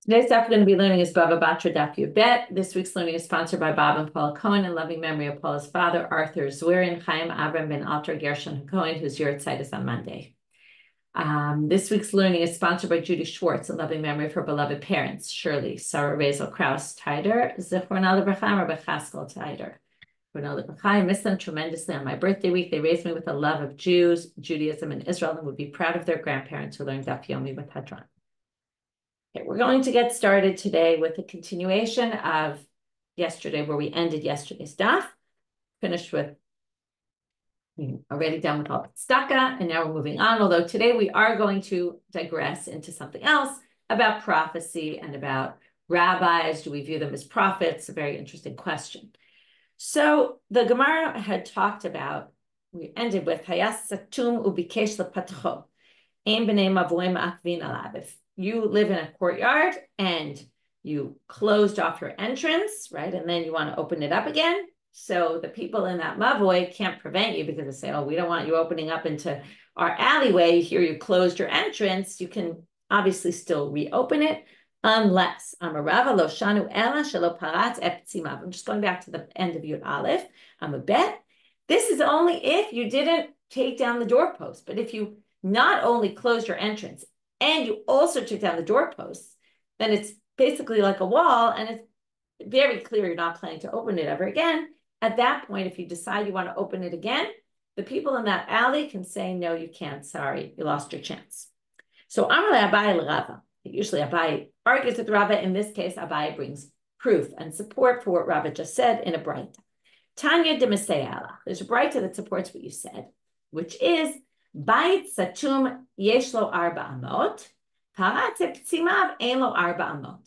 Today's daf we're going to be learning is Bava Batra Daf Yomi. This week's learning is sponsored by Bob and Paula Cohen in loving memory of Paula's father, Arthur Zwerin Chaim Avram ben Alter Gershon Cohen, whose yahrzeit is on Monday. This week's learning is sponsored by Judy Schwartz in loving memory of her beloved parents, Shirley, Sarah Razel Krauss Teider, Zichron Lebrachaim, Rabbi Chaskel Teider. I miss them tremendously on my birthday week. They raised me with a love of Jews, Judaism, and Israel, and would be proud of their grandparents who learned Daf Yomi with Hadran. Okay, we're going to get started today with a continuation of yesterday, where we ended yesterday's daf, finished with, already done with all tzedakah, and now we're moving on. Although today we are going to digress into something else about prophecy and about rabbis. Do we view them as prophets? A very interesting question. So the Gemara had talked about, we ended with Hayas Satum Ubikesh Lepatcho, Ein B'nei Mavoim Akvin Alav. If you live in a courtyard and you closed off your entrance, right, and then you want to open it up again, so the people in that mavoy can't prevent you because they say, oh, we don't want you opening up into our alleyway. Here you closed your entrance. You can obviously still reopen it. Unless Amarava lo shanu ela shelo paratz eptzimav. I'm just going back to the end of Yud Aleph. I'm a bet. This is only if you didn't take down the doorpost. But if you not only closed your entrance and you also took down the doorposts, then it's basically like a wall, and it's very clear you're not planning to open it ever again. At that point, if you decide you want to open it again, the people in that alley can say, no, you can't. Sorry, you lost your chance. So Amalei Abai l'Rava. Usually Abai argues with Rava. In this case, Abai brings proof and support for what Rava just said in a braita. Tanya de Meseyala. There's a braita that supports what you said, which is Bait Satum Yeshlo Arba Amot, Paratz Eptzimav Ein Lo Arba Amot.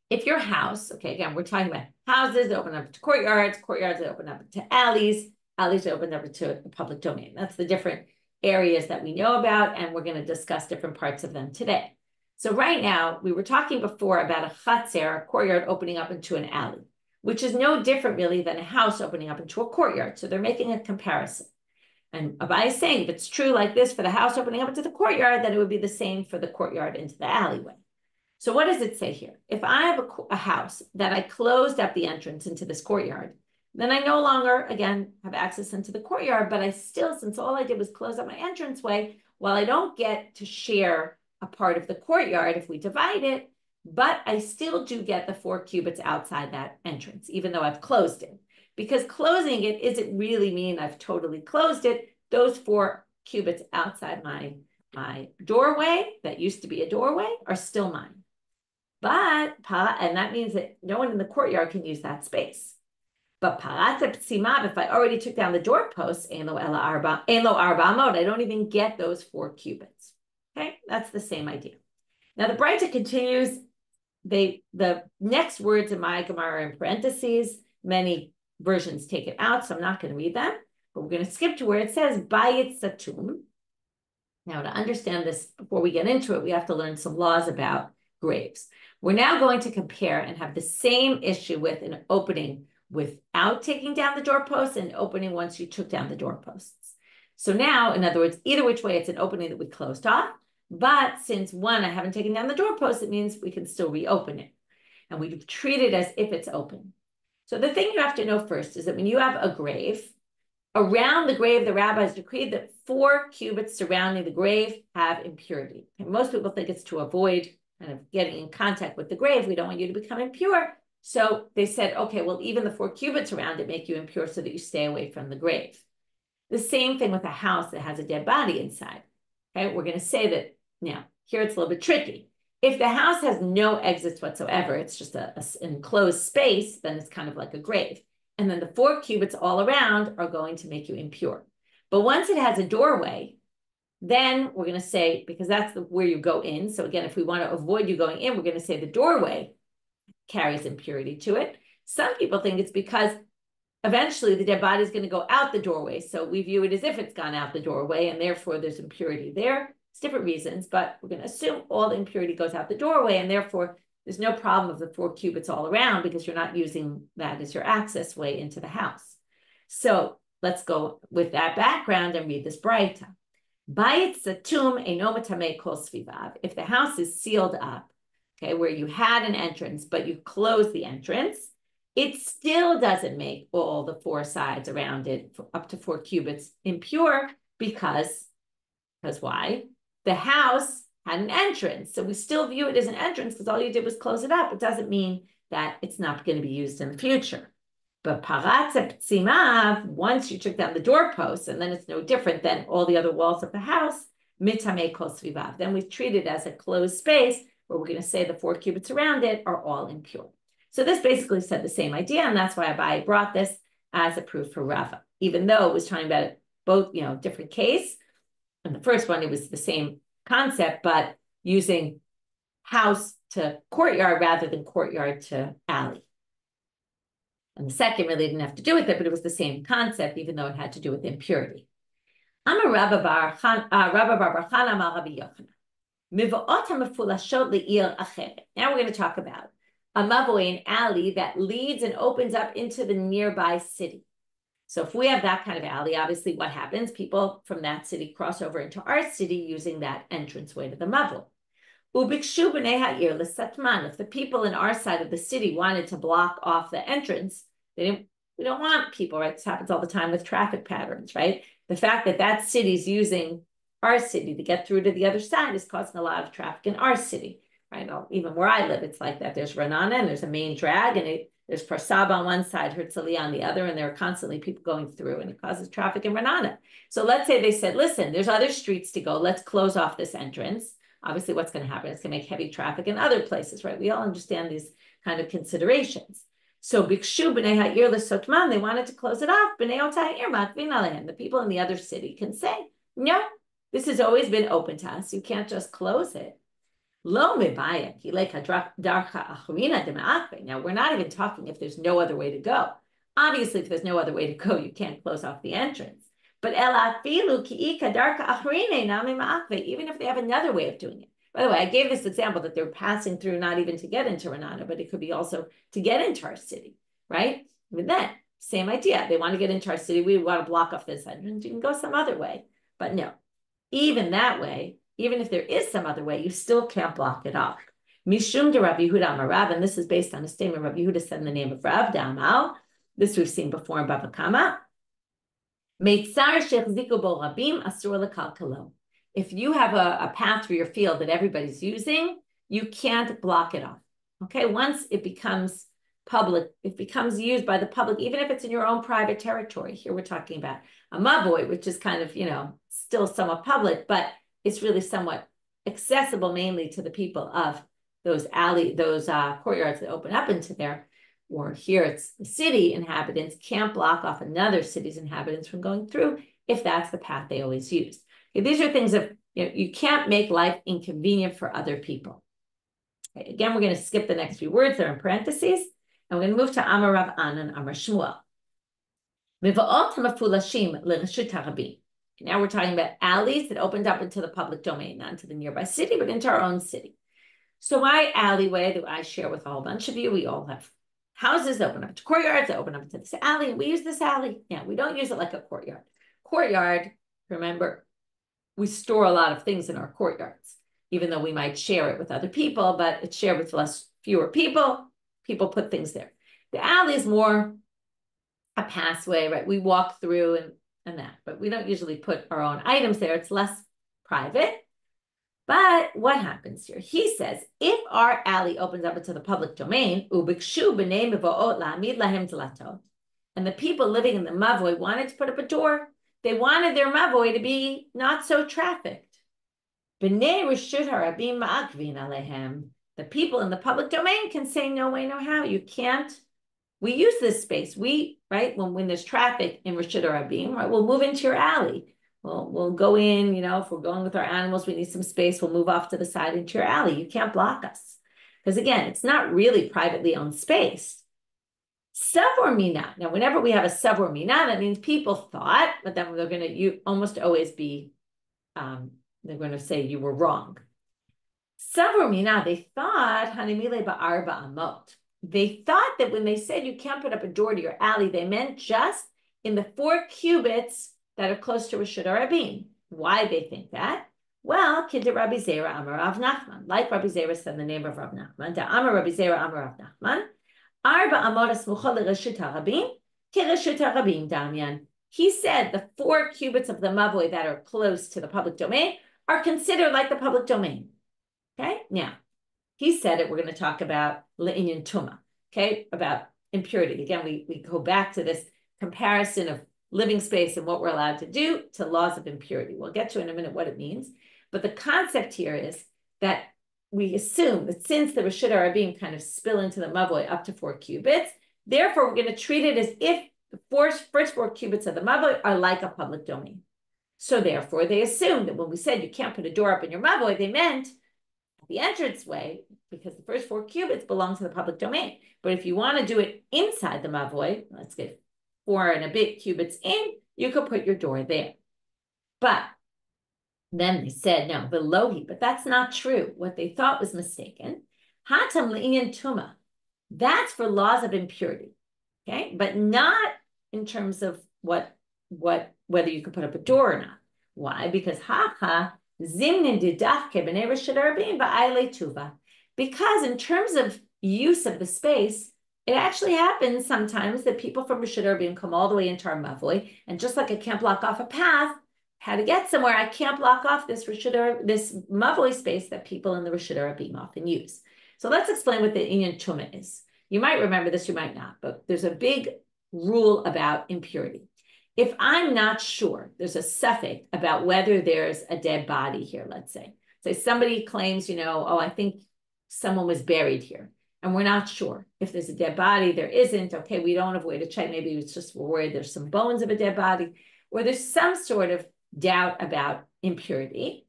If your house, okay, again, we're talking about houses that open up to courtyards, courtyards that open up to alleys, alleys that open up to the public domain. That's the different areas that we know about, and we're going to discuss different parts of them today. So right now, we were talking before about a chatzer, a courtyard opening up into an alley, which is no different really than a house opening up into a courtyard. So they're making a comparison. And Abai is saying, if it's true like this for the house opening up into the courtyard, then it would be the same for the courtyard into the alleyway. So what does it say here? If I have a house that I closed up the entrance into this courtyard, then I no longer, again, have access into the courtyard, but I still, since all I did was close up my entranceway, while I don't get to share a part of the courtyard if we divide it, but I still do get the 4 cubits outside that entrance, even though I've closed it. Because closing it isn't really mean I've totally closed it. Those 4 cubits outside my doorway, that used to be a doorway, are still mine. But, and that means that no one in the courtyard can use that space. But paratz eptzimav, if I already took down the doorposts, ein lo arba amot, I don't even get those 4 cubits. Okay, that's the same idea. Now the braita continues. The next words in my Gemara are in parentheses. Many versions take it out, so I'm not going to read them. But we're going to skip to where it says bayit satum. Now, to understand this, before we get into it, we have to learn some laws about graves. We're now going to compare and have the same issue with an opening without taking down the doorposts and opening once you took down the doorposts. So now, in other words, either which way, it's an opening that we closed off. But since one, I haven't taken down the doorpost, it means we can still reopen it. And we treat it as if it's open. So the thing you have to know first is that when you have a grave, around the grave, the rabbis decreed that 4 cubits surrounding the grave have impurity. And most people think it's to avoid kind of getting in contact with the grave. We don't want you to become impure. So they said, okay, well, even the 4 cubits around it make you impure so that you stay away from the grave. The same thing with a house that has a dead body inside. Okay, we're going to say that now, here it's a little bit tricky. If the house has no exits whatsoever, it's just an enclosed space, then it's kind of like a grave. And then the 4 cubits all around are going to make you impure. But once it has a doorway, then we're going to say, because that's where you go in. So again, if we want to avoid you going in, we're going to say the doorway carries impurity to it. Some people think it's because eventually the dead body is going to go out the doorway. So we view it as if it's gone out the doorway, and therefore there's impurity there. It's different reasons, but we're going to assume all the impurity goes out the doorway, and therefore there's no problem of the 4 cubits all around because you're not using that as your access way into the house. So let's go with that background and read this braita. Bayit satum eino matamei kol svivav. If the house is sealed up, okay, where you had an entrance, but you closed the entrance, it still doesn't make all the four sides around it up to 4 cubits impure because why? The house had an entrance. So we still view it as an entrance because all you did was close it up. It doesn't mean that it's not going to be used in the future. But once you took down the doorposts, and then it's no different than all the other walls of the house, mitame kol svivav. Then we treat it as a closed space where we're going to say the 4 cubits around it are all impure. So this basically said the same idea, and that's why Abai brought this as a proof for Rava, even though it was talking about both, different case. In the first one, it was the same concept, but using house to courtyard rather than courtyard to alley. And the second really didn't have to do with it, but it was the same concept, even though it had to do with impurity. I'm a Rabba Bar Chana Amar Rabbi Yochanan. Now we're going to talk about a mavoi, an alley that leads and opens up into the nearby city. So if we have that kind of alley, obviously what happens? People from that city cross over into our city using that entranceway to the mavoi. If the people in our side of the city wanted to block off the entrance, we don't want people, right? This happens all the time with traffic patterns, right? The fact that that city's using our city to get through to the other side is causing a lot of traffic in our city, right? Even where I live, it's like that. There's Renana and there's a main drag, and there's Parsaba on one side, Herzliya on the other, and there are constantly people going through, and it causes traffic in Renana. So let's say they said, listen, there's other streets to go. Let's close off this entrance. Obviously, what's going to happen? It's going to make heavy traffic in other places, right? We all understand these kind of considerations. So Bikshu b'nei ha'ir l'sotman, they wanted to close it off. B'nei otah ha'ir matvin alehem. The people in the other city can say, no, this has always been open to us. You can't just close it. Lo mebaya kilei darcha achrina dema'akve. Now, we're not even talking if there's no other way to go. Obviously, if there's no other way to go, you can't close off the entrance. But even if they have another way of doing it. By the way, I gave this example that they're passing through not even to get into Renana, but it could be also to get into our city, right? With that, same idea. They want to get into our city. We want to block off this entrance. You can go some other way. But no, even that way, even if there is some other way, you still can't block it off. Mishum de Rabbi Yehuda Amar Rav, and this is based on a statement Rabbi Yehuda said in the name of Rav Damal. This we've seen before in Bava Kama. If you have a path through your field that everybody's using, you can't block it off. Okay, once it becomes public, it becomes used by the public, even if it's in your own private territory. Here we're talking about a mavoi, which is kind of, still somewhat public, but it's really somewhat accessible mainly to the people of those courtyards that open up into there. Or here it's the city inhabitants can't block off another city's inhabitants from going through if that's the path they always use. Okay, these are things that you can't make life inconvenient for other people. Okay, again, we're going to skip the next few words. They're in parentheses. And we're going to move to Amar Rav Anan, Amar Shmuel. Now we're talking about alleys that opened up into the public domain, not into the nearby city, but into our own city. So my alleyway that I share with a whole bunch of you, we all have houses that open up to courtyards, that open up into this alley. We use this alley. Yeah, we don't use it like a courtyard. Courtyard, remember, we store a lot of things in our courtyards, even though we might share it with other people, but it's shared with fewer people. People put things there. The alley is more a passway, right? We walk through and that, but we don't usually put our own items there. It's less private. But what happens here? He says, if our alley opens up into the public domain, and the people living in the mavoi wanted to put up a door, they wanted their mavoi to be not so trafficked. The people in the public domain can say, no way, no how. You can't. We use this space. Right, when there's traffic in Rishut Rabim, right, we'll move into your alley. We'll go in, if we're going with our animals, we need some space. We'll move off to the side into your alley. You can't block us. Because again, it's not really privately owned space. Savor mina. Now, whenever we have a savor mina, that means people thought, but then they're going to almost always be, they're going to say you were wrong. Savor mina, they thought, hanimile ba'arba amot. They thought that when they said you can't put up a door to your alley, they meant just in the 4 cubits that are close to Rishut Rabim. Why they think that? Well, Kidder Rabbi Zera Amar Rav Nachman, like Rabbi Zera said in the name of Rav Nachman, Da Amar Rabbi Zera Amar Rav Nachman, Arba Amor Smucha LeReshut HaRabim, KeReshut HaRabim Damyan. He said the 4 cubits of the mavoi that are close to the public domain are considered like the public domain. Okay, now he said it. We're going to talk about Le'inyan Tuma. Okay, about impurity. Again, we go back to this comparison of living space and what we're allowed to do to laws of impurity. We'll get to in a minute what it means. But the concept here is that we assume that since the Reshut HaRabim kind of spill into the mavoi up to 4 cubits, therefore we're going to treat it as if the first 4 cubits of the mavoi are like a public domain. So therefore they assume that when we said you can't put a door up in your mavoi, they meant the entranceway, because the first 4 cubits belong to the public domain. But if you want to do it inside the mavoi, let's get 4 and a bit cubits in, you could put your door there. But then they said, no, the lohi, but that's not true. What they thought was mistaken. Hatam le'inyan tuma. That's for laws of impurity, okay? But not in terms of whether you could put up a door or not. Why? Because because in terms of use of the space, it actually happens sometimes that people from Reshut HaRabim come all the way into our mavoi, and just like I can't block off a path, how to get somewhere, I can't block off this mavoi space that people in the Reshut HaRabim often use. So let's explain what the inyan tuma is. You might remember this, you might not, but there's a big rule about impurity. If I'm not sure, there's a suffix about whether there's a dead body here, let's say. Say somebody claims, oh, I think someone was buried here, and we're not sure. If there's a dead body, there isn't. Okay, we don't avoid a check. Maybe it's just we're worried there's some bones of a dead body, or there's some sort of doubt about impurity.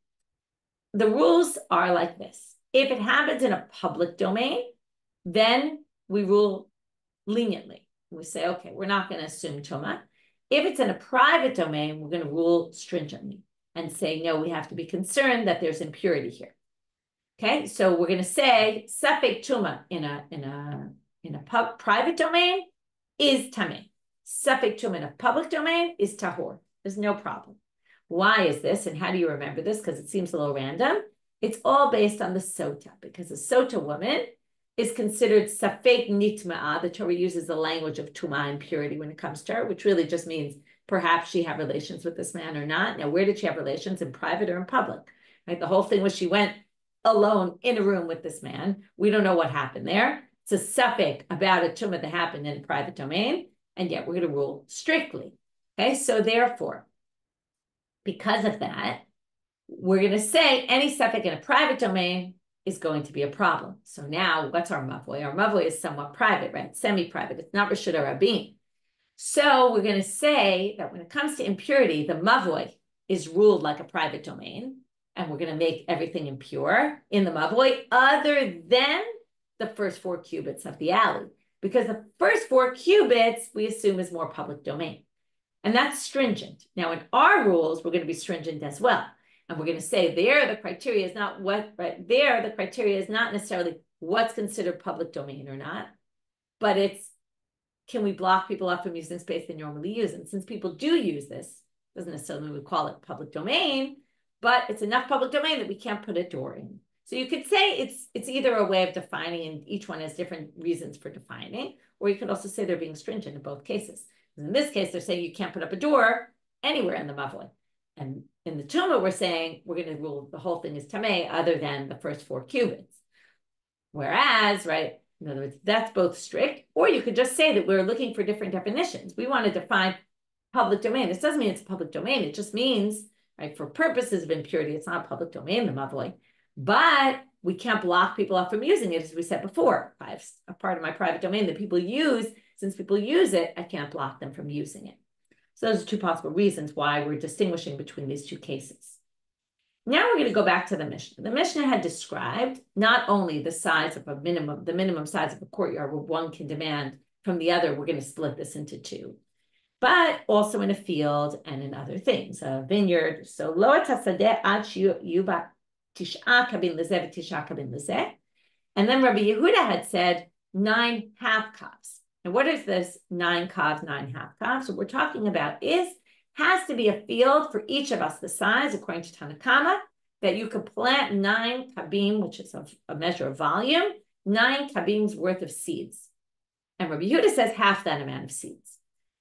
The rules are like this. If it happens in a public domain, then we rule leniently. We say, okay, we're not going to assume tuma. If it's in a private domain, we're going to rule stringently and say, no, we have to be concerned that there's impurity here. Okay, so we're going to say safek tuma in a private domain is tameh. Safek tuma in a public domain is tahor. There's no problem. Why is this, and how do you remember this? Because it seems a little random. It's all based on the sota, because a sota woman is considered safek nitma'a. The Torah uses the language of tuma, impurity, when it comes to her, which really just means perhaps she had relations with this man or not. Now, where did she have relations, in private or in public? Right? The whole thing was she went alone in a room with this man. We don't know what happened there. It's a safek about a tuma that happened in a private domain, and yet we're going to rule strictly. Okay, so therefore, because of that, we're going to say any safek in a private domain is going to be a problem. So now, what's our mavoi? Our mavoi is somewhat private, right? Semi-private. It's not Reshut HaRabim. So we're going to say that when it comes to impurity, the mavoi is ruled like a private domain, and we're going to make everything impure in the mavoi, other than the first 4 cubits of the alley, because the first 4 cubits we assume is more public domain, and that's stringent. Now, in our rules, we're going to be stringent as well. And we're going to say there, the criteria is not what, right there, the criteria is not necessarily what's considered public domain or not, but it's, can we block people off from using space they normally use? And since people do use this, doesn't necessarily mean we call it public domain, but it's enough public domain that we can't put a door in. So you could say it's either a way of defining, and each one has different reasons for defining, or you could also say they're being stringent in both cases. In this case, they're saying you can't put up a door anywhere in the mavoi. And in the tuma, we're saying we're going to rule the whole thing is tameh other than the first 4 cubits. Whereas, right, in other words, that's both strict, or you could just say that we're looking for different definitions. We want to define public domain. This doesn't mean it's a public domain. It just means, right, for purposes of impurity, it's not a public domain, the mavoi, but we can't block people off from using it, as we said before. I have a part of my private domain that people use. Since people use it, I can't block them from using it. So those are 2 possible reasons why we're distinguishing between these 2 cases. Now we're going to go back to the Mishnah. The Mishnah had described not only the size of the minimum size of a courtyard where one can demand from the other, we're going to split this into 2, but also in a field and in other things, a vineyard. So lo tasadeh ad yuba tisha kabin lezeh v'tisha kabin lezeh. And then Rabbi Yehuda had said 9 half cups. And what is this 9 kav, 9 half cups? What we're talking about is has to be a field for each of us the size, according to Tanakama, that you could plant 9 kabim, which is a measure of volume, 9 kabim's worth of seeds. And Rabbi Yehuda says half that amount of seeds.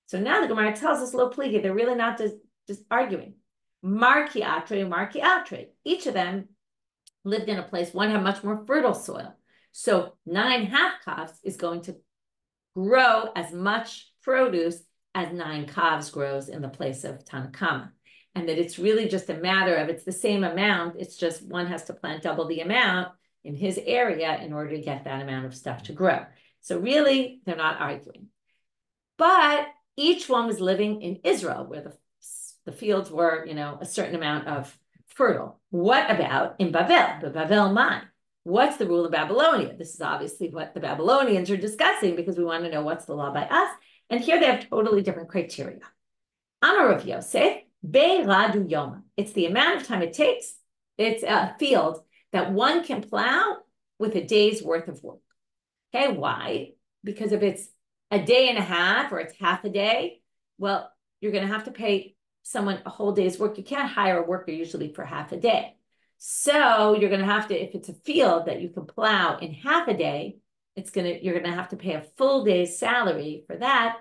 So now the Gemara tells us, lo pligi, they're really not just arguing. Marki atre. Each of them lived in a place, one had much more fertile soil. So 9 half calves is going to grow as much produce as 9 calves grows in the place of Tanakama. And that it's really just a matter of, it's the same amount, it's just one has to plant double the amount in his area in order to get that amount of stuff to grow. So really, they're not arguing. But each one was living in Israel, where the fields were, a certain amount of fertile. What about in Babel, the Babel mine? What's the rule of Babylonia? This is obviously what the Babylonians are discussing because we want to know what's the law by us. And here they have totally different criteria. Amar Rav Yosef, Be'radu Yoma. It's the amount of time it takes. It's a field that one can plow with a day's worth of work. Okay, why? Because if it's a day and a half or it's half a day, well, you're going to have to pay someone a whole day's work. You can't hire a worker usually for half a day. So you're going to have to, if it's a field that you can plow in half a day, you're going to have to pay a full day's salary for that.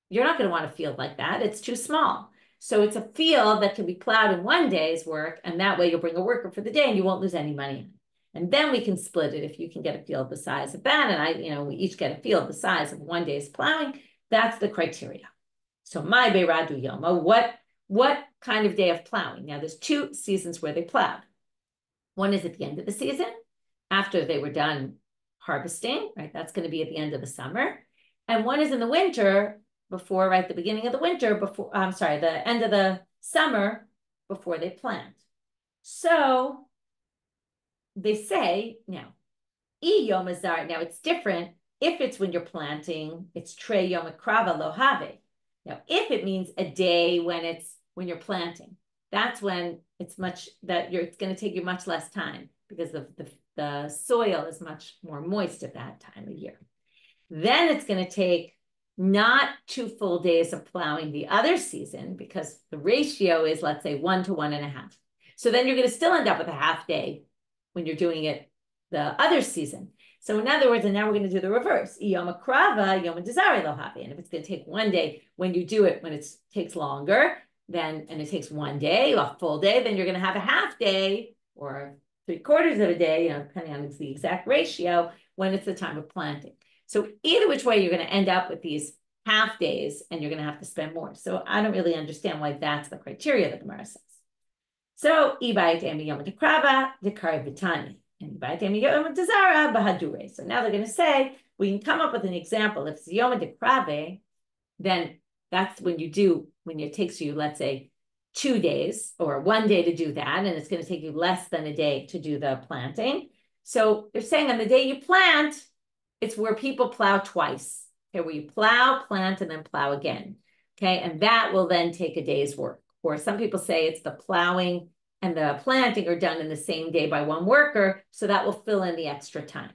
You're not going to want a field like that. It's too small. So it's a field that can be plowed in one day's work, and that way you'll bring a worker for the day and you won't lose any money. And then we can split it if you can get a field the size of that. And we each get a field the size of one day's plowing. That's the criteria. So my Beiradu Yoma, what kind of day of plowing? Now there's 2 seasons where they plowed. One is at the end of the season, after they were done harvesting, right? That's going to be at the end of the summer. And one is in the winter, the beginning of the winter, the end of the summer, before they plant. So they say, now it's different. If it's when you're planting, it's tre yom krava lo have. Now, if it means a day when you're planting, that's when it's going to take you much less time because the soil is much more moist at that time of year. Then it's going to take not 2 full days of plowing the other season because the ratio is, let's say, 1 to 1.5. So then you're going to still end up with a half day when you're doing it the other season. So in other words, and now we're going to do the reverse. Yom krava, yom dezari lo havi. And if it's going to take 1 day, when you do it, when it takes longer, and it takes 1 day, a full day, then you're going to have a half day or 3/4 of a day, depending on the exact ratio, when it's the time of planting. So either which way, you're going to end up with these half days and you're going to have to spend more. So I don't really understand why that's the criteria that the Gemara says. So, so now they're going to say, we can come up with an example. If it's Yom Dekrave, then that's when it takes you, let's say, 2 days or 1 day to do that, and it's going to take you less than a day to do the planting. So they're saying on the day you plant, it's where people plow twice. Okay, where you plow, plant, and then plow again. Okay, and that will then take a day's work. Or some people say it's the plowing and the planting are done in the same day by one worker, so that will fill in the extra time.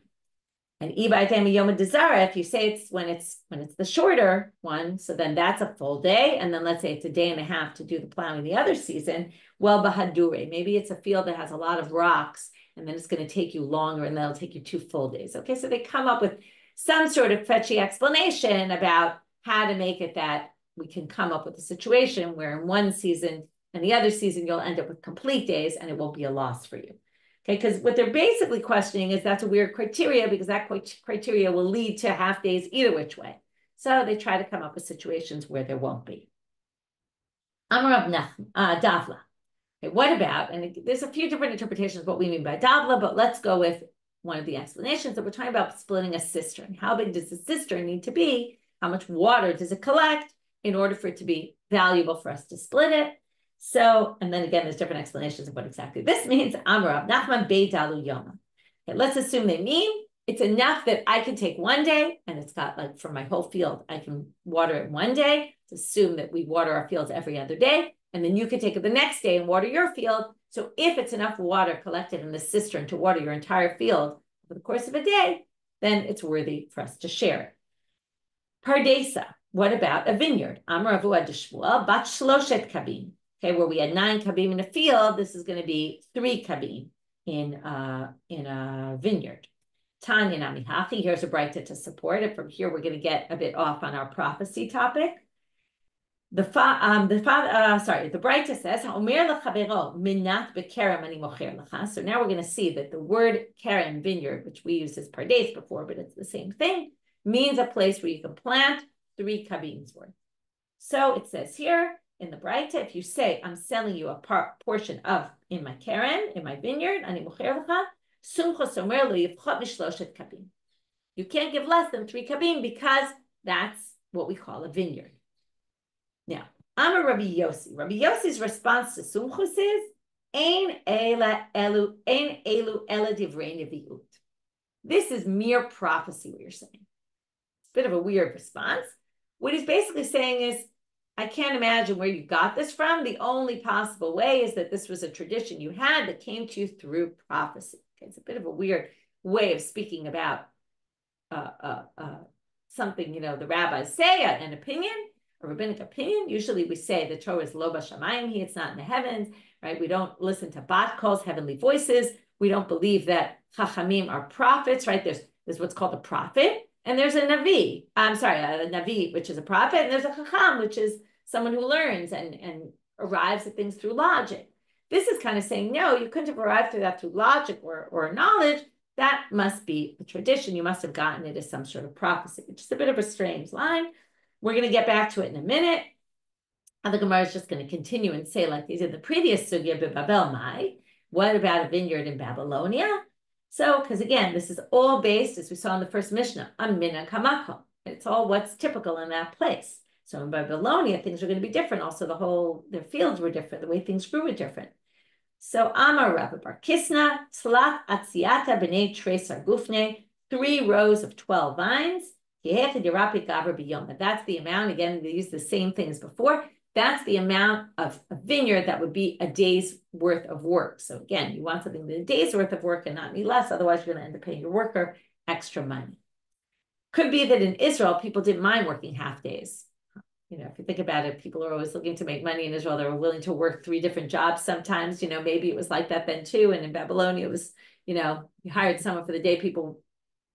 And if you say it's when it's the shorter one, so then that's a full day, and then let's say it's a day and a half to do the plowing the other season. Well, bahadure, maybe it's a field that has a lot of rocks, and then it's going to take you longer, and that'll take you 2 full days. Okay, so they come up with some sort of fetchy explanation about how to make it that we can come up with a situation where in one season and the other season you'll end up with complete days, and it won't be a loss for you. Okay, because what they're basically questioning is that's a weird criteria because that criteria will lead to half days either which way. So they try to come up with situations where there won't be. Amar Davla. Okay, what about, and there's a few different interpretations of what we mean by Davla, but let's go with one of the explanations that we're talking about splitting a cistern. How big does the cistern need to be? How much water does it collect in order for it to be valuable for us to split it? So, and then again, there's different explanations of what exactly this means. Amarav Nachman Beidalu Yoma. Okay, let's assume they mean it's enough that I can take 1 day, and it's got like for my whole field, I can water it 1 day. Let's assume that we water our fields every other day, and then you can take it the next day and water your field. So if it's enough water collected in the cistern to water your entire field over the course of a day, then it's worthy for us to share it. Pardesa. what about a vineyard? Amravu adishvua bat shloshet kabim. Okay, where we had 9 kabim in a field, this is going to be 3 kabim in a vineyard. Tanya namihachi. Here's a braita to support it. From here, we're going to get a bit off on our prophecy topic. The braita says, "Omer lechavero minat bekerem ani mocher lecha." So now we're going to see that the word kerem, vineyard, which we used as pardes before, but it's the same thing, means a place where you can plant 3 kabim's worth. So it says here in the braita, if you say, "I'm selling you a portion of in my kerem, in my vineyard, ani mocher lecha," sumchos omer lo yivchot mishloshet kabim. You can't give less than 3 kabim because that's what we call a vineyard. Now, I'm a Rabbi Yossi. Rabbi Yossi's response to Sumchus is, Ein elu ela divrei neviut. This is mere prophecy, what you're saying. It's a bit of a weird response. What he's basically saying is, I can't imagine where you got this from. The only possible way is that this was a tradition you had that came to you through prophecy. Okay, it's a bit of a weird way of speaking about something, the rabbis say, an opinion, a rabbinic opinion. Usually we say the Torah is lo b'shamayim, it's not in the heavens, right? We don't listen to bat calls, heavenly voices. We don't believe that chachamim are prophets, right? There's what's called a prophet, and there's a navi. A navi, which is a prophet, and there's a chacham, which is someone who learns and arrives at things through logic. This is kind of saying, no, you couldn't have arrived through that through logic or knowledge. That must be a tradition. You must have gotten it as some sort of prophecy, which is a bit of a strange line. We're going to get back to it in a minute. And the Gemara is just going to continue and say, like these in the previous sugya, Babel Mai, what about a vineyard in Babylonia? So, because again, this is all based, as we saw in the first Mishnah, on Mina Kamakom. It's all what's typical in that place. So in Babylonia, things are going to be different. Also, their fields were different. The way things grew were different. So Amar Rabba Bar Kisna, Tzlach Atziata B'nei Tresar Gufne, 3 rows of 12 vines. That's the amount. Again, they use the same thing as before. That's the amount of a vineyard that would be a day's worth of work. So again, you want something with a day's worth of work and not any less. Otherwise, you're going to end up paying your worker extra money. Could be that in Israel, people didn't mind working half days. If you think about it, people are always looking to make money in Israel. They were willing to work 3 different jobs sometimes. Maybe it was like that then too. And in Babylonia, it was, you hired someone for the day. People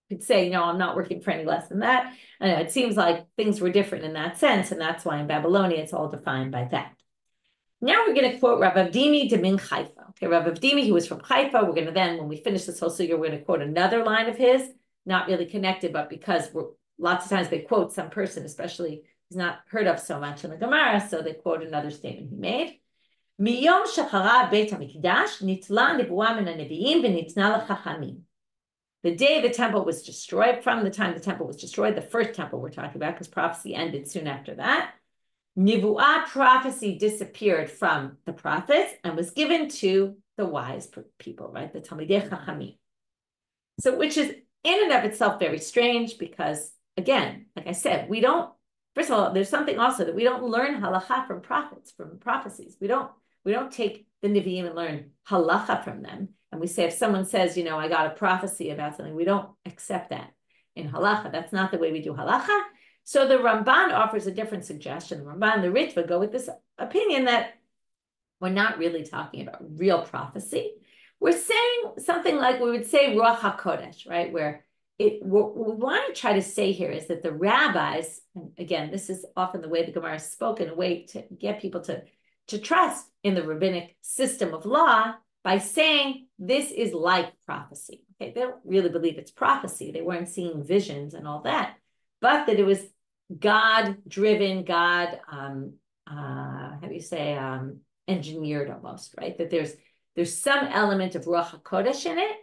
could say, no, I'm not working for any less than that. And it seems like things were different in that sense. And that's why in Babylonia, it's all defined by that. Now we're going to quote Rav Avdimi de Min Haifa. Okay, Rav Avdimi, he was from Haifa. We're going to then, when we finish this whole sugya, we're going to quote another line of his, not really connected, but because lots of times they quote some person, especially he's not heard of so much in the Gemara, so they quote another statement he made. Miyom shachara beit hamikdash nitla nebuah min haneviim v'nitna lechachamim. The day the temple was destroyed, from the time the temple was destroyed, the first temple we're talking about, because prophecy ended soon after that, Nivu'ah, prophecy, disappeared from the prophets and was given to the wise people, right? The Talmidei Chachamim. So, which is in and of itself very strange because, again, like I said, first of all, there's something also that we don't learn halacha from prophets, from prophecies. We don't take the Nevi'im and learn halacha from them. And we say, if someone says, I got a prophecy about something, we don't accept that in halacha. That's not the way we do halacha. So the Ramban offers a different suggestion. The Ramban and the Ritva go with this opinion that we're not really talking about real prophecy. We're saying something like we would say Ruach HaKodesh, right? What we want to try to say here is that the rabbis, and again, this is often the way the Gemara is spoken, a way to get people to trust in the rabbinic system of law by saying this is like prophecy. Okay, they don't really believe it's prophecy. They weren't seeing visions and all that, but that it was God-driven, engineered almost, right? That there's some element of Ruach HaKodesh in it,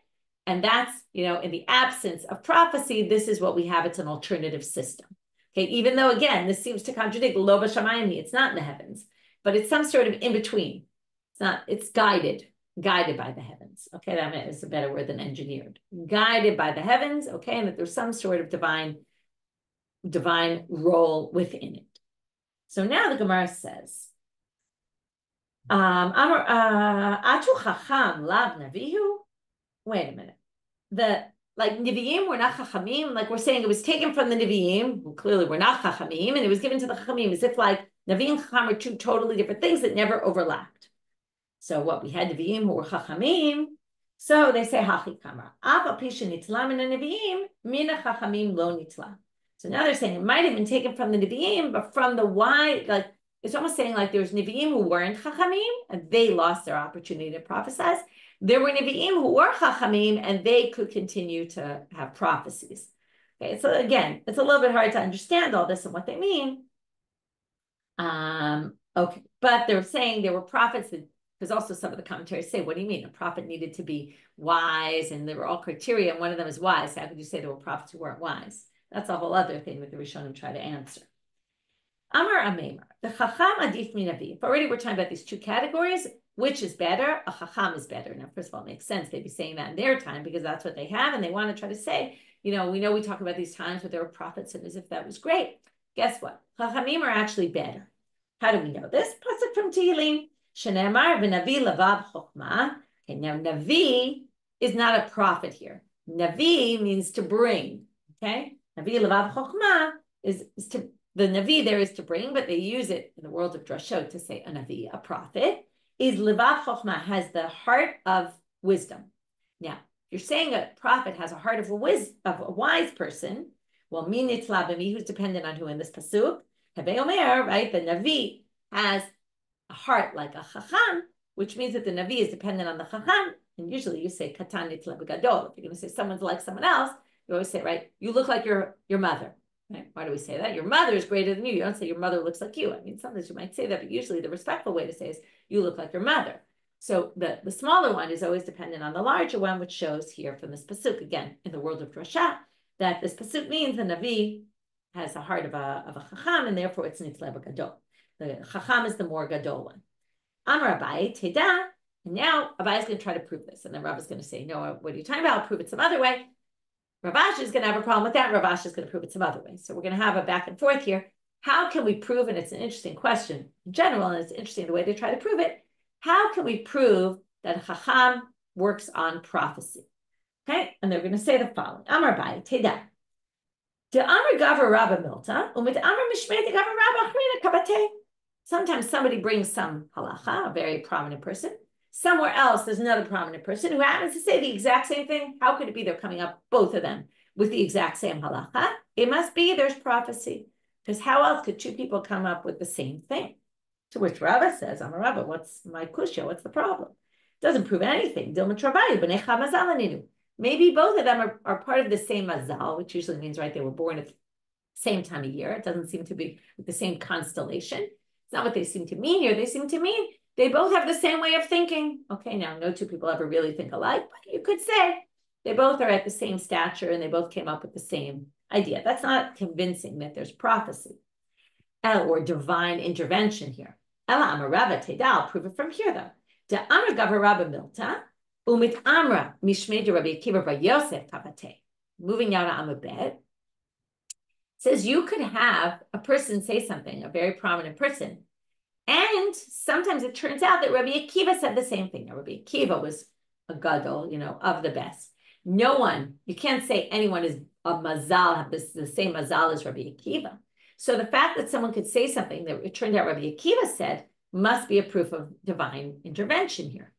and that's, in the absence of prophecy, this is what we have. It's an alternative system. Okay, even though, again, this seems to contradict Lo b'shamayim, it's not in the heavens, but it's some sort of in-between. It's guided by the heavens. Okay, that is a better word than engineered. Guided by the heavens, okay, and that there's some sort of divine role within it. So now the Gemara says, Atu chacham lav navihu. Wait a minute. like Nevi'im were not Chachamim, like we're saying it was taken from the Nevi'im, who clearly were not Chachamim, and it was given to the Chachamim, as if like Nevi and Chacham are two totally different things that never overlapped. So what we had Nevi'im who were Chachamim, so they say Hachi Kamra. Ava Pisha Nitlam in the Nevi'im, Mina Chachamim lo Nitlam. So now they're saying it might have been taken from the Nevi'im, but from the why, like it's almost saying like there's Nevi'im who weren't Chachamim, and they lost their opportunity to prophesize. There were Nevi'im who were Chachamim, and they could continue to have prophecies. Okay, so again, it's a little bit hard to understand all this and what they mean. Okay, but they're saying there were prophets that, because also some of the commentaries say, what do you mean? A prophet needed to be wise, and there were all criteria, and one of them is wise. How could you say there were prophets who weren't wise? That's a whole other thing that the Rishonim try to answer. Amar Amemar, the Chacham Adif Minavi. If already we're talking about these two categories, which is better? A Chacham is better. Now, first of all, it makes sense. They'd be saying that in their time because that's what they have, and they want to try to say, we talk about these times where there were prophets and as if that was great. Guess what? Chachamim are actually better. How do we know this? Pasuk from Tehillim. Shenemar v'navi lavav chokhmah. Okay, now Navi is not a prophet here. Navi means to bring. Okay? Navi lavav chokhmah is to, the Navi there is to bring, but they use it in the world of drashot to say a Navi, a prophet. Is levav chokhmah, has the heart of wisdom. Now, if you're saying a prophet has a heart of a wise person, well, min nitzla b'mi, who's dependent on who in this pasuk? Hevei omer, right? The Navi has a heart like a chacham, which means that the Navi is dependent on the chacham. And usually you say katan nitzla b'gadol. If you're going to say someone's like someone else, you always say, right, you look like your mother. Right? Why do we say that? Your mother is greater than you. You don't say your mother looks like you. I mean, sometimes you might say that, but usually the respectful way to say is you look like your mother. So the smaller one is always dependent on the larger one, which shows here from this pasuk, again, in the world of drasha, that this pasuk means the Navi has a heart of a chacham, and therefore it's nitzle b'gadol. The chacham is the more gadol one. Amar Abai teda, and now Abai is going to try to prove this, and then Rav is going to say, no, what are you talking about? I'll prove it some other way. Rav Ashi is going to have a problem with that. Rav Ashi is going to prove it some other way. So we're going to have a back and forth here. How can we prove, and it's an interesting question in general, and it's interesting the way they try to prove it. How can we prove that Chacham works on prophecy? Okay, and they're going to say the following. Amar Bai, Teda. De Amar Gavar Rabba Milta, Umit Amar Mishmei de Gavar Rabba Achrina Kabate. Sometimes somebody brings some halacha, a very prominent person. Somewhere else, there's another prominent person who happens to say the exact same thing. How could it be they're coming up, both of them, with the exact same halacha? It must be there's prophecy. Because how else could two people come up with the same thing? To which Rabbah says, I'm a Rabbah, what's my kushya? What's the problem? It doesn't prove anything. Maybe both of them are part of the same mazal, which usually means, right, they were born at the same time of year. It doesn't seem to be with the same constellation. It's not what they seem to mean here. They seem to mean they both have the same way of thinking. Okay, now no two people ever really think alike, but you could say they both are at the same stature and they both came up with the same idea. That's not convincing that there's prophecy or divine intervention here. Ela Amar Rabba Teda, I'll prove it from here though. De Amar Gavar Rabba Milta, Umit Amra Mishmei de Rabbi Akiva Bar Yosef Kavate. Moving now to Amar Bet. Says you could have a person say something, a very prominent person, and sometimes it turns out that Rabbi Akiva said the same thing. Now, Rabbi Akiva was a gadol, of the best. No one, you can't say anyone is a mazal, have the same mazal as Rabbi Akiva. So the fact that someone could say something that it turned out Rabbi Akiva said must be a proof of divine intervention here.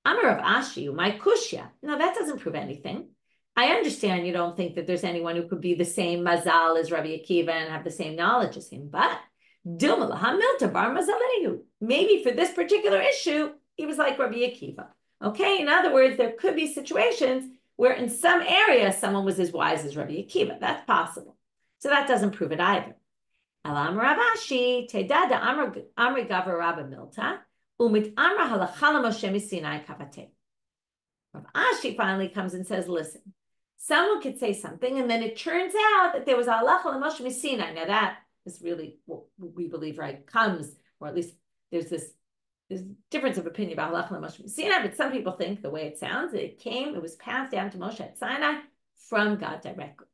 Amar of Ashi, my kushya. No, that doesn't prove anything. I understand you don't think that there's anyone who could be the same mazal as Rabbi Akiva and have the same knowledge as him, but maybe for this particular issue, he was like Rabbi Akiva. Okay, in other words, there could be situations where in some area someone was as wise as Rabbi Akiva. That's possible. So that doesn't prove it either. Alam Rabashi, Tedada Amri Gavar Rabba Milta, Umit Amra Halachala Moshe Misinai Kavate. Rav Ashi finally comes and says, listen, someone could say something, and then it turns out that there was Halachala Moshe Misinai. Now that is really what we believe, right, comes, or at least there's difference of opinion about Halachala Moshe Sinai, but some people think the way it sounds, it was passed down to Moshe at Sinai from God directly.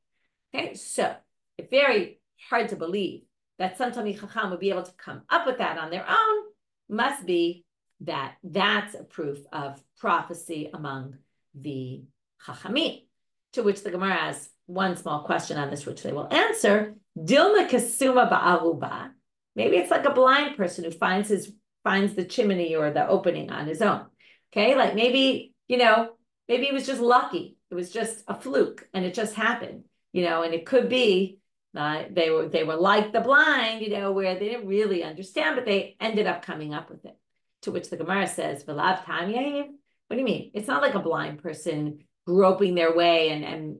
Okay, so it's very hard to believe that some Talmid Chacham would be able to come up with that on their own. Must be that that's a proof of prophecy among the Chachamim. To which the Gemara has one small question on this, which they will answer. Dilma kasuma ba'aruba. Maybe it's like a blind person who finds the chimney or the opening on his own. Okay, like maybe he was just lucky. It was just a fluke, and it just happened. And it could be they were like the blind, where they didn't really understand, but they ended up coming up with it. To which the Gemara says, "V'lav tam yahiv." What do you mean? It's not like a blind person groping their way and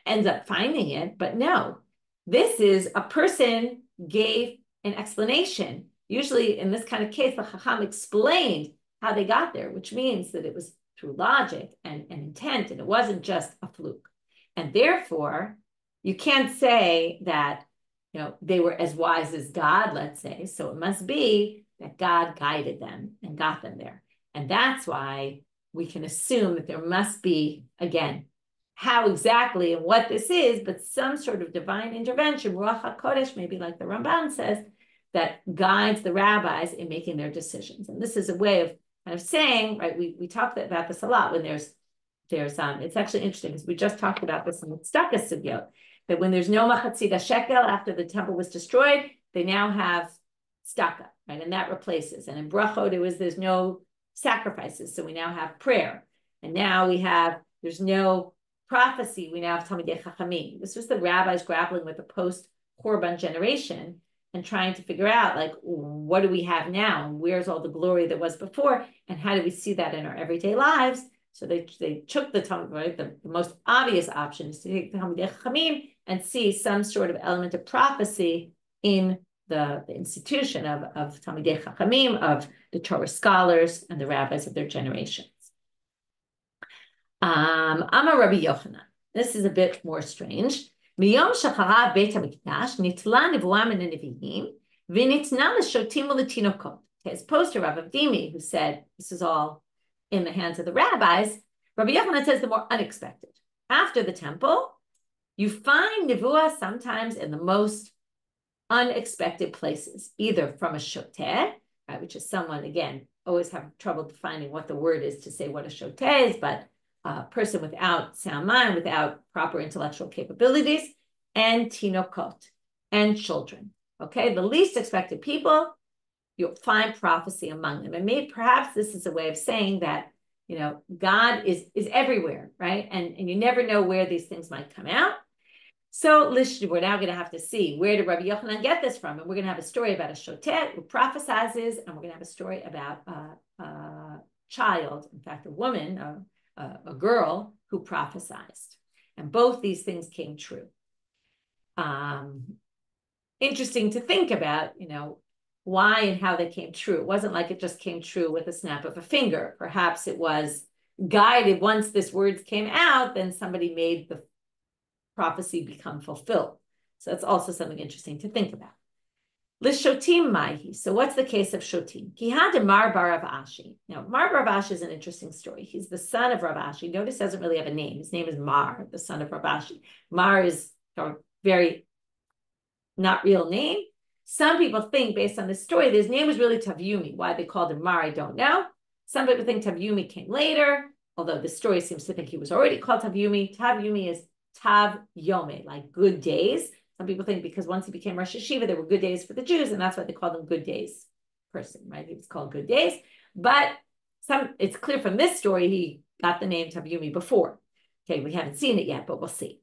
ends up finding it, but no, this is a person gave an explanation. Usually in this kind of case, the Chacham explained how they got there, which means that it was through logic and intent, and it wasn't just a fluke. And therefore, you can't say that they were as wise as God, let's say. So it must be that God guided them and got them there. And that's why we can assume that there must be, again, how exactly and what this is, but some sort of divine intervention, Ruach HaKodesh, maybe like the Ramban says, that guides the rabbis in making their decisions. And this is a way of kind of saying, right, we talked about this a lot when there's it's actually interesting because we just talked about this in the Tzedakah Sugyot, that when there's no Machatzita Shekel after the temple was destroyed, they now have tzedakah, right? And that replaces. And in Brachot, there's no sacrifices, so we now have prayer. And now there's no prophecy, we now have Talmidei Chachamim. This was the rabbis grappling with the post-Korban generation and trying to figure out, like, what do we have now? And where's all the glory that was before? And how do we see that in our everyday lives? So they took the Talmud, right? The most obvious option is to take the Talmidei Chachamim and see some sort of element of prophecy in the institution of Talmidei Chachamim, of the Torah scholars and the rabbis of their generations. Amar Rabbi Yochanan. This is a bit more strange. Miyom shachara Beit HaMikdash nitla nevuah min haneviim v'nitna l'shotim u'letinokot. As opposed to Rav Avdimi, who said this is all in the hands of the rabbis, Rabbi Yochanan says the more unexpected. After the temple, you find nevuah sometimes in the most unexpected places, either from a shoteh, right, which is someone, again, always have trouble defining what the word is to say what a shoteh is, but a person without sound mind, without proper intellectual capabilities, and tinokot, and children. Okay, the least expected people, you'll find prophecy among them. And perhaps this is a way of saying that, God is everywhere, right? And you never know where these things might come out. So we're now going to have to see, where did Rabbi Yochanan get this from? And we're going to have a story about a shotet who prophesizes, and we're going to have a story about a child, in fact, a woman, a girl who prophesized. And both these things came true. Interesting to think about, why and how they came true. It wasn't like it just came true with a snap of a finger. Perhaps it was guided. Once this words came out, then somebody made the prophecy become fulfilled. So that's also something interesting to think about. L'shotim maihi. So what's the case of shotim? Ki had Mar bar Rav Ashi. Now, Mar bar Rav Ashi is an interesting story. He's the son of Rav Ashi. Notice he doesn't really have a name. His name is Mar, the son of Rav Ashi. Mar is a very not real name. Some people think, based on this story, that his name was really Tavyumi. Why they called him Mar, I don't know. Some people think Tavyumi came later, although the story seems to think he was already called Tavyumi. Tavyumi is Tav Yome, like good days. Some people think because once he became Rosh Hashiva, there were good days for the Jews, and that's why they called him Good Days person, right? He was called Good Days. But it's clear from this story, he got the name Tavyumi before. Okay, we haven't seen it yet, but we'll see.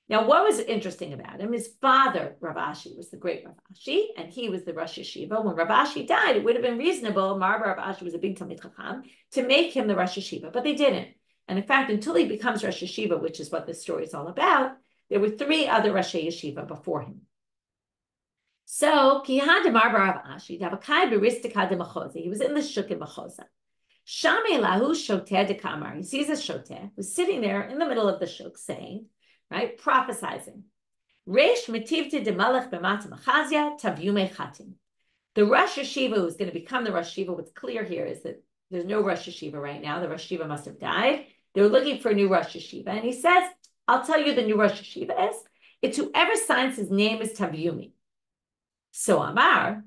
Now, what was interesting about him? His father, Rav Ashi, was the great Rav Ashi, and he was the Rosh Hashiva. When Rav Ashi died, it would have been reasonable, Rav Ashi was a big Talmid Chacham, to make him the Rosh Hashiva, but they didn't. And in fact, until he becomes Rosh Hashiva, which is what this story is all about, there were 3 other Rosh Hashiva before him. So, he was in the Shuk in Machoza. Shame lahu shoteh de kamar. He sees a shoteh who's sitting there in the middle of the Shuk saying, right, prophesizing. Reish metivte de malach b'mat machazia tavyume chatim. The Rosh Hashiva who's going to become the Rosh Hashiva, what's clear here is that there's no Rosh Hashiva right now. The Rosh Hashiva must have died. They're looking for a new Rosh Hashiva. And he says, I'll tell you the new Rosh Hashiva is. It's whoever signs his name is Tavyumi. So Mar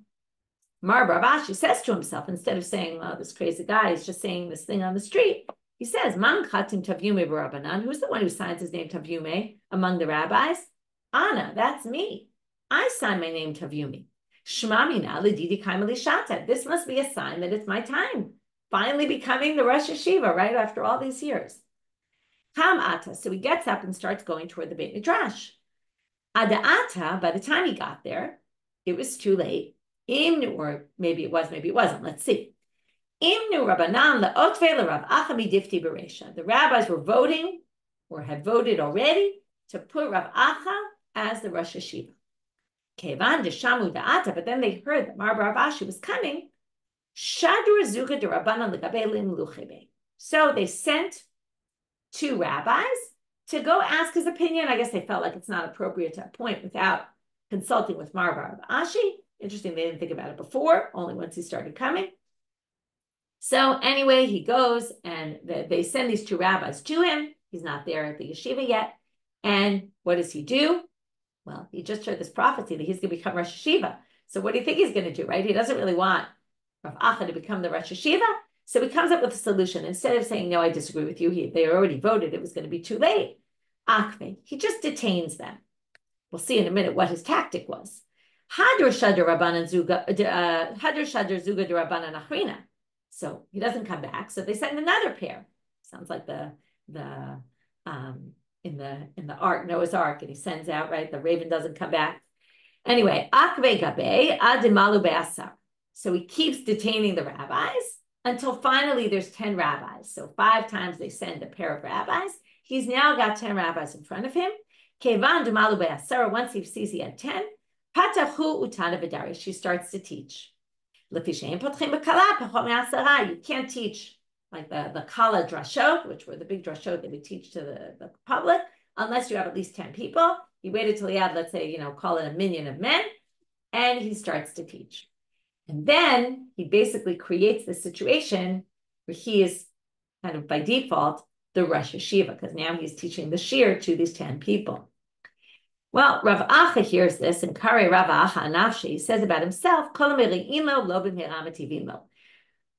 Rav Ashi says to himself, instead of saying, oh, this crazy guy is just saying this thing on the street, He says, Man chatim tavyume b'Rabbanan. Who's the one who signs his name tavyume among the rabbis? Anna, that's me. I sign my name tavyume. Shmamina l'didi kaima lishata. This must be a sign that it's my time. Finally becoming the Rosh Hashiva, right after all these years. Kam ata. So he gets up and starts going toward the Beit Midrash. Ada ata, by the time he got there, it was too late. Or maybe it was, maybe it wasn't. Let's see. The rabbis were voting, or had voted already, to put Rav Acha as the Rosh Hashiva. But then they heard that Mar Bar Ashi was coming. So they sent two rabbis to go ask his opinion. I guess they felt like it's not appropriate to appoint without consulting with Mar Bar Ashi. Interesting, they didn't think about it before, only once he started coming. So anyway, he goes and they send these two rabbis to him. He's not there at the yeshiva yet. And what does he do? Well, he just heard this prophecy that he's going to become Rosh Hashiva. So what do you think he's going to do, right? He doesn't really want Rav Acha to become the Rosh Hashiva. So he comes up with a solution. Instead of saying, no, I disagree with you, they already voted, it was going to be too late. Akve, he just detains them. We'll see in a minute what his tactic was. Hadr Shadr Zuga de Rabbanan Achrina. So he doesn't come back. So they send another pair. Sounds like in the Ark, Noah's Ark, and he sends out, right? The raven doesn't come back. Anyway, Akve Gabe Adimalu Be'asar. So he keeps detaining the rabbis until finally there's 10 rabbis. So 5 times they send a pair of rabbis. He's now got 10 rabbis in front of him. Kevan Dumalu Be'asar. Once he sees he had 10, Patachu Utana Vidari. She starts to teach. You can't teach like the Kala drashot, which were the big drashot that we teach to the public, unless you have at least 10 people. He waited till he had, let's say, call it a minion of men, and he starts to teach. And then he basically creates this situation where he is kind of by default the Rosh Hashiva, because now he's teaching the Shiur to these 10 people. Well, Rav Acha hears this, and Kare Rav Acha Anafshi, he says about himself,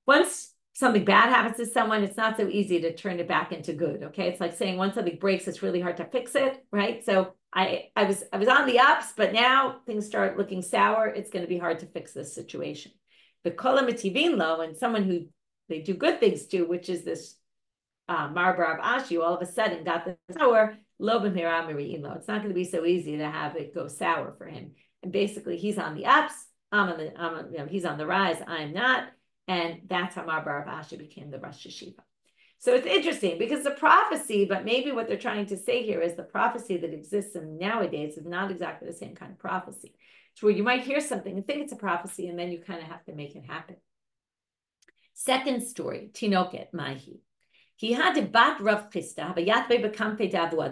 once something bad happens to someone, it's not so easy to turn it back into good, okay? It's like saying once something breaks, it's really hard to fix it, right? So I was on the ups, but now things start looking sour. It's going to be hard to fix this situation. The Kolam Tivin and someone who they do good things to, which is this Mar Bar Ashi, all of a sudden got the sour. It's not going to be so easy to have it go sour for him. And basically, he's on the ups. He's on the rise. I'm not. And that's how Mar Bar Ashi became the Rosh Hashiva. So it's interesting because the prophecy, but maybe what they're trying to say here is the prophecy that exists in nowadays is not exactly the same kind of prophecy. It's where you might hear something and think it's a prophecy, and then you kind of have to make it happen. Second story, Tinoket Mahi. He had a bat Rav Chisda, the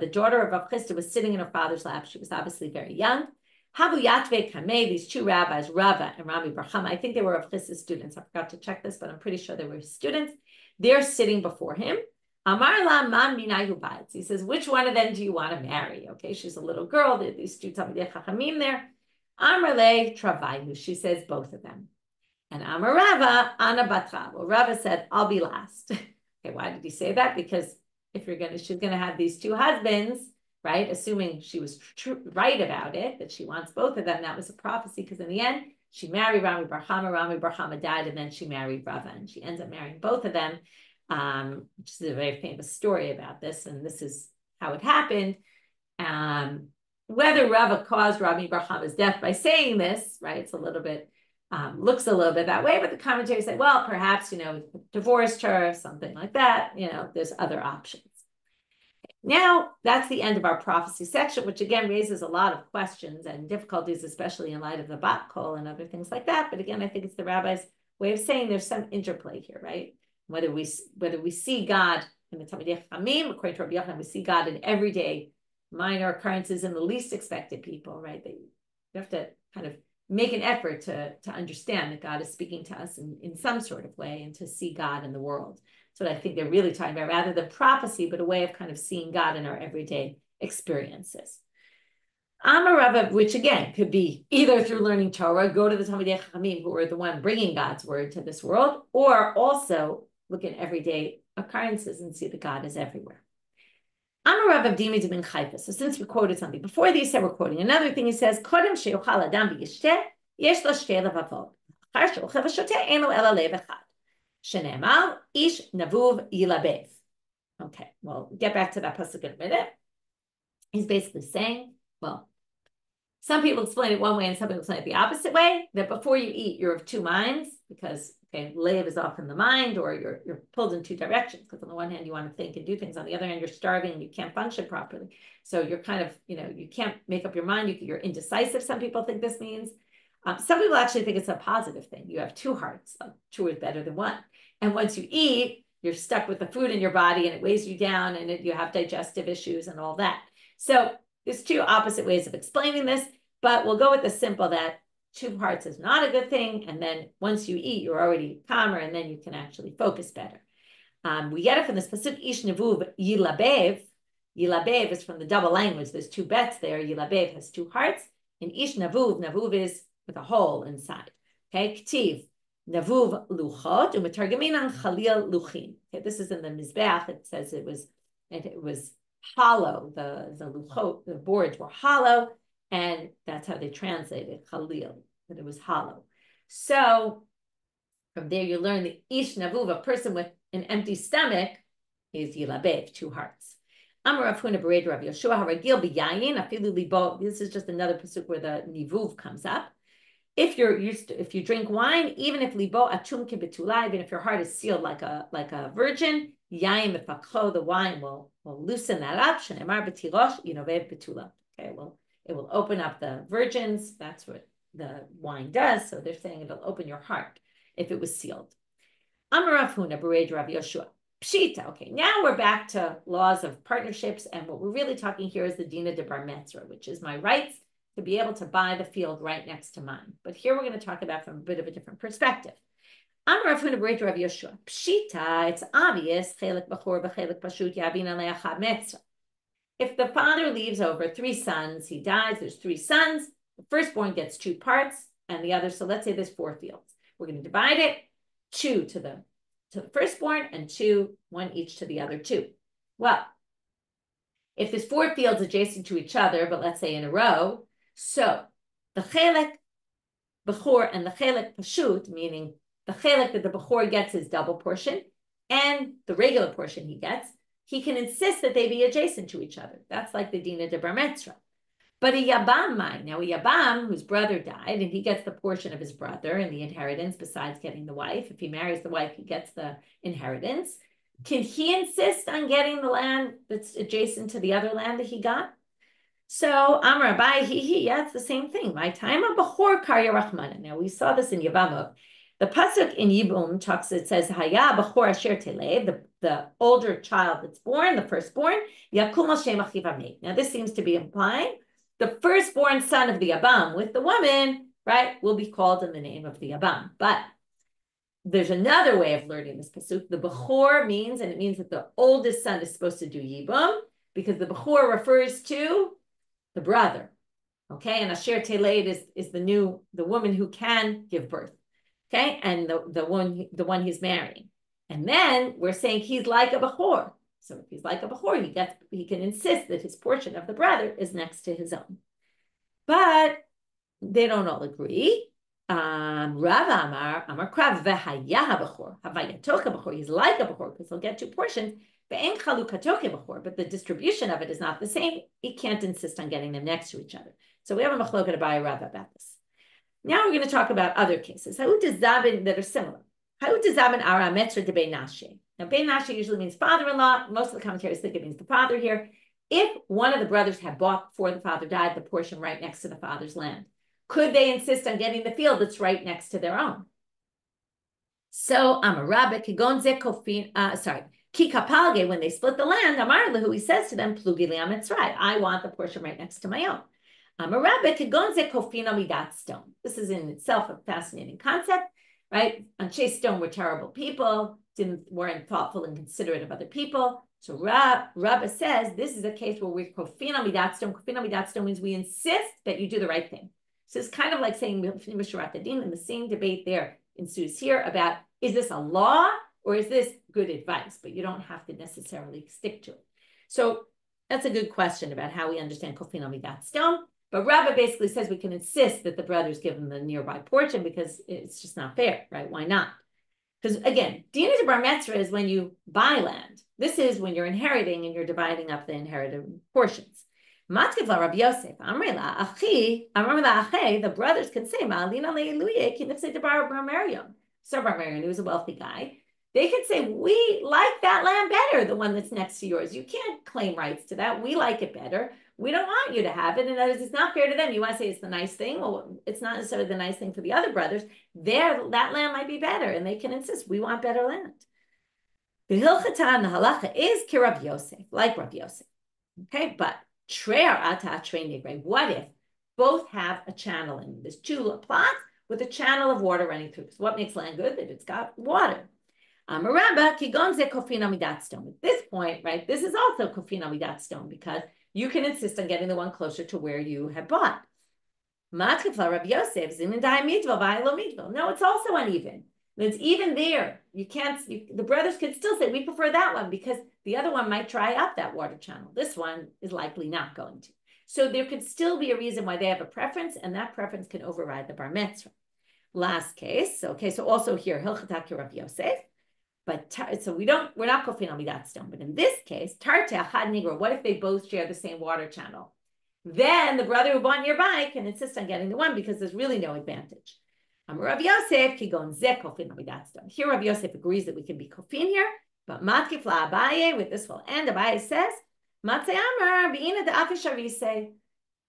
daughter of Rav Chisda was sitting in her father's lap. She was obviously very young. Havu Yatve Kameh, these two rabbis, Rava and Rami Barchama, I think they were Rav Chisda's students. I forgot to check this, but I'm pretty sure they were his students. They're sitting before him. Amar la man minayu ba'atz. He says, which one of them do you want to marry? Okay, she's a little girl. These two Talmidei Chachamim there. Amar le travayu. She says both of them. And Amar Rava, Ana Batra. Well, Rava said, I'll be last. Okay, why did he say that? Because if she's gonna have these two husbands, right? Assuming she was right about it, that she wants both of them. That was a prophecy, because in the end, she married Rami Barchama. Rami Barchama died, and then she married Rava, and she ends up marrying both of them, which is a very famous story about this, and this is how it happened. Whether Rava caused Rami Barchama's death by saying this, right? It's a little bit, looks a little bit that way, but the commentators say, well, perhaps, divorced her, something like that. There's other options. Now, that's the end of our prophecy section, which again raises a lot of questions and difficulties, especially in light of the bat kol and other things like that. But again, I think it's the rabbi's way of saying there's some interplay here, right? Whether we see God in the Talmidei Chachamim, according to Rabbi Yochanan, we see God in everyday minor occurrences in the least expected people, right? That you have to kind of make an effort to understand that God is speaking to us in some sort of way, and to see God in the world. So I think they're really talking about, rather than prophecy, but a way of kind of seeing God in our everyday experiences. Amarava, which again could be either through learning Torah, go to the Talmidei Chachamim, who are the one bringing God's word to this world, or also look at everyday occurrences and see that God is everywhere. I'm a Rav of Dimi ben Chaifa. So since we quoted something, before these said we're quoting another thing, he says, Kodem sheyochal adam b'yishteh, yesh lo shteh levavot. Achar sheochel v'shoteh, ein lo ela lev echad. Shenemar, ish navuv yilabev. Okay, well, get back to that pasuk in a minute. He's basically saying, well, some people explain it one way and some people explain it the opposite way, that before you eat, you're of two minds, because lev is often the mind, or you're pulled in two directions, because on the one hand, you want to think and do things. On the other hand, you're starving and you can't function properly. So you're kind of, you can't make up your mind. You're indecisive, some people think this means. Some people actually think it's a positive thing. You have two hearts, like two is better than one. And once you eat, you're stuck with the food in your body and it weighs you down and you have digestive issues and all that. So there's two opposite ways of explaining this, but we'll go with the simple that two hearts is not a good thing. And then once you eat, you're already calmer and then you can actually focus better. We get it from this pasuk, ish nevuv yilabev. Yilabev is from the double language. There's two bets there. Yilabev has two hearts. And ish navuv is with a hole inside. Okay, ktiv, navuv luchot, umetargaminan chalil luchin. Okay, this is in the Mizbeach. It says it was hollow. The luchot, the boards were hollow. And that's how they translated Khalil, that it was hollow. So from there you learn the ish navuv, a person with an empty stomach, is yilabev, two hearts. Amar Rav Huna Bered Rav Yoshua haragil b'yayin afilu libo. This is just another pasuk where the nivuv comes up. If you drink wine, even if libo atum kibetula, even if your heart is sealed like a virgin, yayin mefakho, the wine will loosen that up. Shenemar b'tirosh yinovev betula. Okay, well, it will open up the virgins. That's what the wine does. So they're saying it'll open your heart if it was sealed. Amar Rav Huna Bered Rav Yoshua. Pshita. Okay, now we're back to laws of partnerships. And what we're really talking here is the Dina de Bar Metzra, which is my rights to be able to buy the field right next to mine. But here we're going to talk about from a bit of a different perspective. Amar Rav Huna Bered Rav Yoshua. Pshita, it's obvious. Chelik b'chor b'chelik pashut yabin alei achad metzra. If the father leaves over three sons, he dies, there's three sons, the firstborn gets two parts, and the other, so let's say there's four fields. We're going to divide it, two to the firstborn, and one each to the other two. Well, if there's four fields adjacent to each other, but let's say in a row, so the chelek bechor and the chelek pashut, meaning the chelek that the bechor gets is double portion, and the regular portion he gets, he can insist that they be adjacent to each other. That's like the Dina de Bar Metzra. But a Yabam might. Now a Yabam whose brother died and he gets the portion of his brother and the inheritance besides getting the wife. If he marries the wife, he gets the inheritance. Can he insist on getting the land that's adjacent to the other land that he got? So Amar Abai, yeah, it's the same thing. My time of Bechor Karya Rachmana. Now we saw this in Yavamot. The pasuk in Yibum talks. It says Haya Bechor Asher Telev, the older child that's born, the firstborn. Yakum al Shem Achiv Ameit. Now this seems to be implying the firstborn son of the Yabam with the woman, right, will be called in the name of the Yabam. But there's another way of learning this pasuk. The Bechor means, and it means that the oldest son is supposed to do Yibum because the Bechor refers to the brother. Okay, and Asher Telev is the woman who can give birth. Okay, and the one he's marrying. And then we're saying he's like a Bechor. So if he's like a Bechor, he can insist that his portion of the brother is next to his own. But they don't all agree. Rav Amar Krav v'haya Bechor, havayatocha Bechor. He's like a Bechor because he'll get two portions. Ve'en chalukatoche Bechor, but the distribution of it is not the same. He can't insist on getting them next to each other. So we have a machloket Abai Rav about this. Now we're going to talk about other cases that are similar. Now, Bein Nashe usually means father-in-law. Most of the commentaries think it means the father here. If one of the brothers had bought before the father died the portion right next to the father's land, could they insist on getting the field that's right next to their own? So Amarabe Kigonze Kofin, Ki Kapalge, when they split the land, Amar Lahu, he says to them, Plugi li Amitzrai, I want the portion right next to my own. Amarabe Kigonze Kofin midat stone. This is in itself a fascinating concept, right? Anshe stone were terrible people, weren't thoughtful and considerate of other people. So Rabba says this is a case where we're kofina midat stone. Kofina midat stone means we insist that you do the right thing. So it's kind of like saying in the same debate there ensues here about, is this a law Or is this good advice, but you don't have to necessarily stick to it? So that's a good question about how we understand kofim midat stone. But Rabba basically says we can insist that the brothers give them the nearby portion because it's just not fair, right? Why not? Because again, Dina de Bar Metzra is when you buy land. This is when you're inheriting and you're dividing up the inherited portions. Matkevla Rabbi Yosef, Amrela, Achi, Amrela Ache, the brothers can say, Ma'alina le'eluye, kinifse de Bar Miriam. So Bar Miriam, he was a wealthy guy. They could say, we like that land better, the one that's next to yours. You can't claim rights to that. We like it better. We don't want you to have it. And that is, it's not fair to them. You want to say it's the nice thing. Well, it's not necessarily the nice thing for the other brothers. That land might be better. And they can insist, we want better land. The Hilchatan, the halacha is ki Rav Yosef, like Rav Yosef. Okay, but tre'ar ata tre'e nigre. What if both have a channel in this 2 plots with a channel of water running through? So what makes land good? That it's got water. Amarabba kigon ze kofim midat stone. At this point, right, this is also kofim midat stone because you can insist on getting the one closer to where you have bought. Matkefla Rabbi Yosef zimindai mitva v'aylo mitva. No, it's also uneven. It's even there. You can't. The brothers could still say we prefer that one because the other one might dry up that water channel. This one is likely not going to. So there could still be a reason why they have a preference, and that preference can override the bar mitzvah. Last case. Okay, so also here Hilchatak Rabbi Yosef. But so we're not kofim midat stone. But in this case, tarte achad nigra. What if they both share the same water channel? Then the brother who bought nearby can insist on getting the one because there's really no advantage. Rav Yosef kigon ze kofim midat stone. Here Rav Yosef agrees that we can be kofim here, but matkif la Abaye, with this will end. Abaye says, matzei amar beina de'afisharise.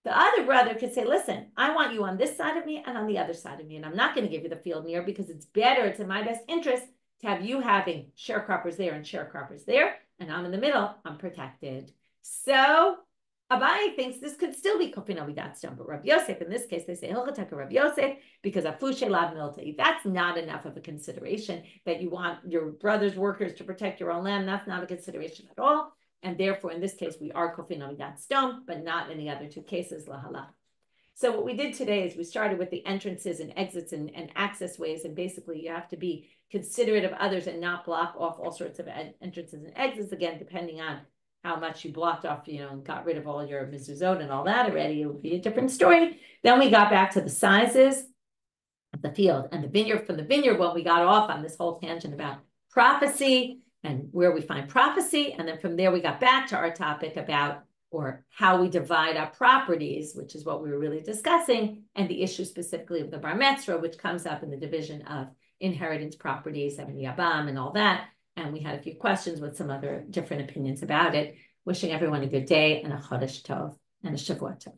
The other brother could say, listen, I want you on this side of me and on the other side of me, and I'm not going to give you the field near because it's better, it's in my best interest to have you having sharecroppers there and sharecroppers there, and I'm in the middle, I'm protected. So Abaye thinks this could still be kofim midat stone, but Rav Yosef, in this case, they say Hilchataka Rav Yosef because afushe lav milta. That's not enough of a consideration that you want your brother's workers to protect your own land. That's not a consideration at all, and therefore, in this case, we are kofim midat stone, but not in the other 2 cases lahala. So what we did today is we started with the entrances and exits and access ways, and basically you have to be considerate of others and not block off all sorts of entrances and exits. Again, depending on how much you blocked off, and got rid of all your mezuzot and all that already, it would be a different story. Then we got back to the sizes of the field and the vineyard. From the vineyard, when we got off on this whole tangent about prophecy and where we find prophecy. And then from there, we got back to our topic about or how we divide our properties, which is what we were really discussing, and the issue specifically of the bar mitzvah, which comes up in the division of inheritance properties, having yabam and all that. And we had a few questions with some other different opinions about it. Wishing everyone a good day and a chodesh tov and a shavua tov.